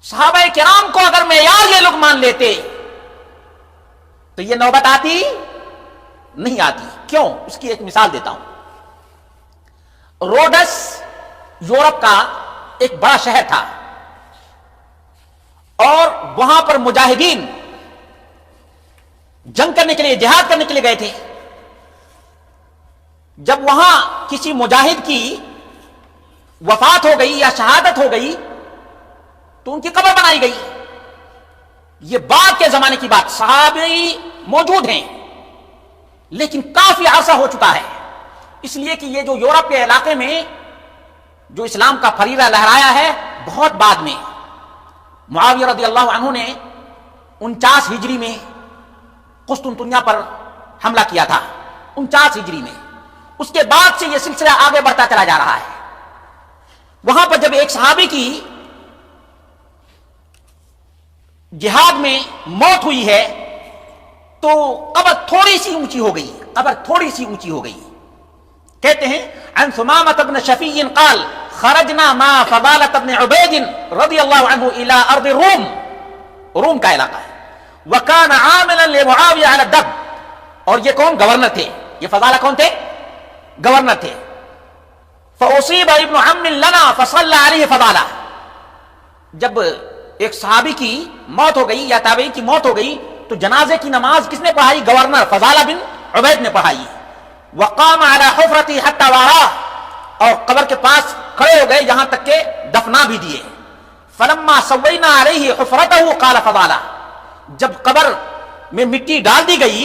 صحابہ کرام کو اگر معیار یہ لوگ مان لیتے تو یہ نوبت آتی نہیں آتی. کیوں؟ اس کی ایک مثال دیتا ہوں. روڈس یورپ کا ایک بڑا شہر تھا اور وہاں پر مجاہدین جنگ کرنے کے لیے، جہاد کرنے کے لیے گئے تھے. جب وہاں کسی مجاہد کی وفات ہو گئی یا شہادت ہو گئی تو ان کی قبر بنائی گئی. یہ بعد کے زمانے کی بات، صحابی موجود ہیں لیکن کافی عرصہ ہو چکا ہے، اس لیے کہ یہ جو یورپ کے علاقے میں جو اسلام کا فریضہ لہرایا ہے بہت بعد میں. معاویہ رضی اللہ عنہ نے 49 ہجری میں قسطنطنیہ پر حملہ کیا تھا. 49 ہجری میں. اس کے بعد سے یہ سلسلہ آگے بڑھتا چلا جا رہا ہے. وہاں پر جب ایک صحابی کی جہاد میں موت ہوئی ہے تو قبر تھوڑی سی اونچی ہو گئی. قبر تھوڑی سی اونچی ہو گئی. کہتے ہیں عن ثمامة بن شفیع قال خرجنا مع فضالة بن عبید رضی اللہ عنہ الى ارض روم. روم کا علاقہ ہے. وكان عاملا لمعاویہ على الدب. اور یہ کون؟ گورنر تھے. یہ فضالہ کون تھے؟ گورنر تھے. فاصیب ابن عم لنا فصلى علیہ فضالہ. جب ایک صحابی کی موت ہو گئی یا تابعی کی موت ہو گئی تو جنازے کی نماز کس نے پڑھائی؟ گورنر فضالہ بن عبید نے پڑھائی. وقام على حفرته حتى واراه. اور قبر کے پاس کھڑے ہو گئے یہاں تک کہ دفنا بھی دیے. فلما سوینا علیہ حفرته قال فضالہ. جب قبر میں مٹی ڈال دی گئی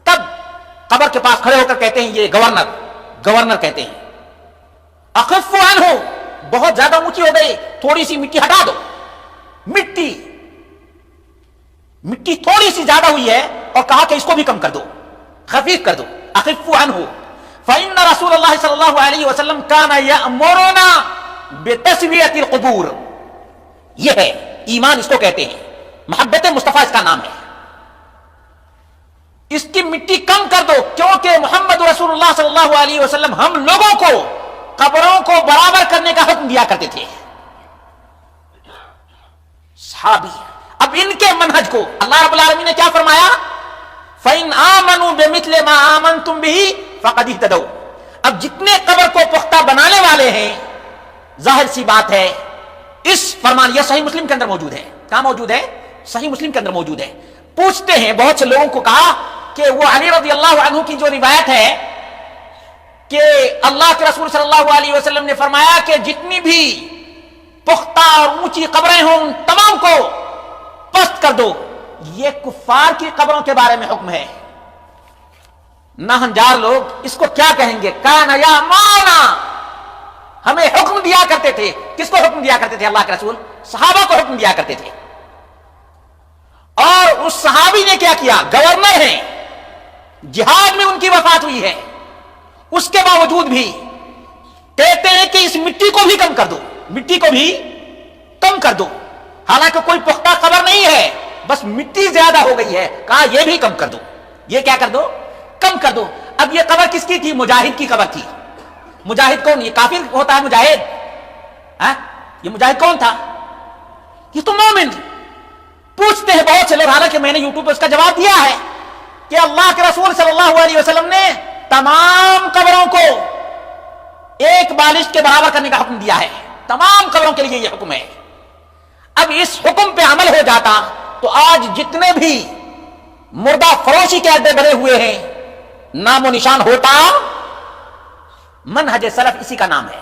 تب قبر کے پاس کھڑے ہو کر کہتے ہیں یہ گورنر کہتے ہیں اخف عنہ. بہت زیادہ اونچی ہو گئی، تھوڑی سی مٹی ہٹا دو. مٹی تھوڑی سی زیادہ ہوئی ہے اور کہا کہ اس کو بھی کم کر دو، خفیف کر دو. اخف عنہ فإن رسول اللہ صلی اللہ علیہ وسلم كان يأمرنا بتسویۃ القبور. یہ ہے ایمان، اس کو کہتے ہیں. محبت مصطفیٰ اس کا نام ہے. اس کی مٹی کم کر دو کیونکہ محمد رسول اللہ صلی اللہ علیہ وسلم ہم لوگوں کو قبروں کو برابر کرنے کا حکم دیا کرتے تھے. صحابی. اب ان کے منہج کو اللہ رب العالمین نے کیا فرمایا؟ فَإِنْ آمَنُوا بِمِثْلِ مَا آمَنْتُمْ بِهِ فَقَدِ اهْتَدَوْا. اب جتنے قبر کو پختہ بنانے والے ہیں ظاہر سی بات ہے اس فرمان، یہ صحیح مسلم کے اندر موجود ہے. کہاں موجود ہے؟ صحیح مسلم کے اندر موجود ہے. پوچھتے ہیں بہت سے لوگوں کو کہا کہ وہ علی رضی اللہ عنہ کی جو روایت ہے کہ اللہ کے رسول صلی اللہ علیہ وسلم نے فرمایا کہ جتنی بھی پختہ اور اونچی قبریں ہوں ان تمام کو پست کر دو، یہ کفار کی قبروں کے بارے میں حکم ہے. ناہنجار لوگ اس کو کیا کہیں گے؟ کان یا مونا. ہمیں حکم دیا کرتے تھے. کس کو حکم دیا کرتے تھے؟ اللہ کے رسول صحابہ کو حکم دیا کرتے تھے. اور اس صحابی نے کیا کیا؟ گورنر ہیں، جہاد میں ان کی وفات ہوئی ہے، اس کے باوجود بھی کہتے ہیں کہ اس مٹی کو بھی کم کر دو. مٹی کو بھی کم کر دو. حالانکہ کوئی پختہ قبر نہیں ہے، بس مٹی زیادہ ہو گئی ہے. کہا یہ بھی کم کر دو. یہ کیا کر دو؟ کم کر دو. اب یہ قبر کس کی تھی؟ مجاہد کی قبر تھی. مجاہد کون؟ یہ کافر ہوتا ہے مجاہد؟ یہ مجاہد کون تھا؟ یہ تو مومن. پوچھتے ہیں بہت سے لوگ، حالانکہ میں نے یوٹیوب پہ اس کا جواب دیا ہے کہ اللہ کے رسول صلی اللہ علیہ وسلم نے تمام قبروں کو ایک بالشت کے برابر کرنے کا حکم دیا ہے. تمام قبروں کے لیے یہ حکم ہے. اب اس حکم پہ عمل ہو جاتا تو آج جتنے بھی مردہ فروشی کے اڈے بنے ہوئے ہیں نام و نشان ہوتا. منہج سلف اسی کا نام ہے.